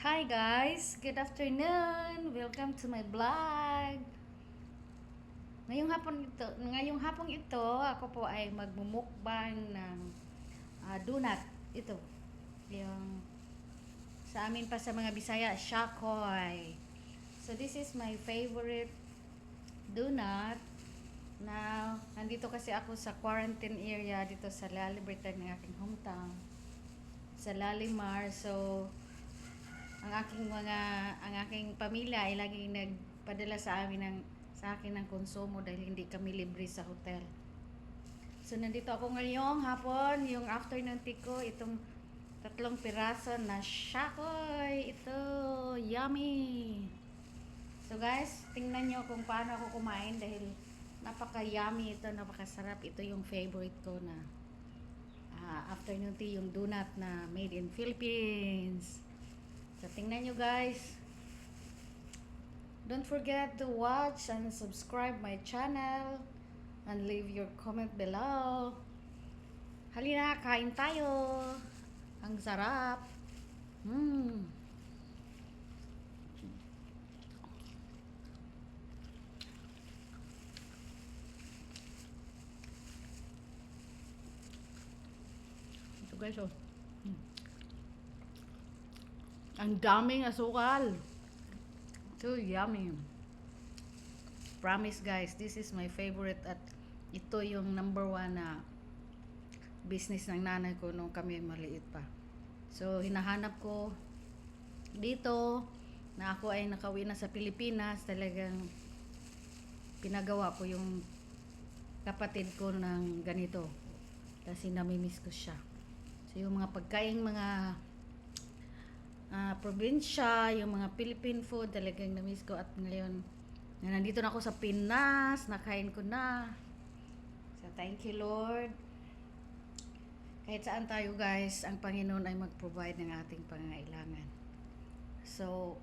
Hi guys, good afternoon. Welcome to my vlog. Ngayong hapon ito, ako po ay magmumukbang ng donut. Ito, yung sa amin pa sa mga Bisaya, shakoy. So this is my favorite donut. Now, nandito kasi ako sa quarantine area dito sa Lalibertad ng aking hometown. Sa Lalimar. So, ang aking pamilya ay laging nagpadala sa akin ng konsumo dahil hindi kami libre sa hotel. So nandito ako ngayong hapon, yung afternoon tea ko, itong 3 piraso na shakoy. Ito, yummy. So guys, tingnan nyo kung paano ako kumain dahil napaka-yummy ito, napakasarap. Ito yung favorite ko na afternoon tea, yung donut na made in Philippines. So, tingnan nyo guys. Don't forget to watch and subscribe my channel and leave your comment below. Halina, kain tayo. Ang sarap. Ito guys, oh. Ang daming asukal. So yummy. Promise guys, this is my favorite at ito yung #1 na business ng nanay ko nung kami maliit pa. So hinahanap ko dito na ako ay nakauwi na sa Pilipinas, talagang pinagawa ko yung kapatid ko ng ganito. Kasi namimiss ko siya. So yung mga pagkain, mga probinsya, yung mga Philippine food, talagang na-miss ko. At ngayon, na nandito na ako sa Pinas, nakain ko na. So, thank you Lord. Kahit saan tayo guys, ang Panginoon ay mag-provide ng ating pangangailangan. So,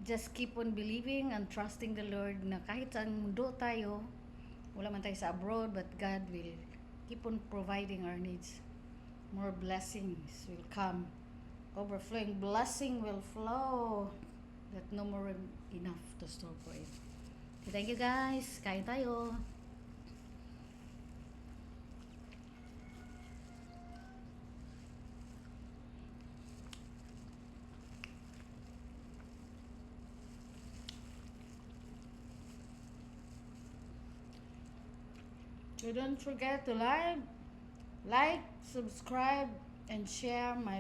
just keep on believing and trusting the Lord na kahit saan mundo tayo, wala man tayo sa abroad, but God will keep on providing our needs. More blessings will come. Overflowing blessing will flow that no more enough to store for it. So, thank you guys. Kain tayo. So don't forget to like, subscribe, and share my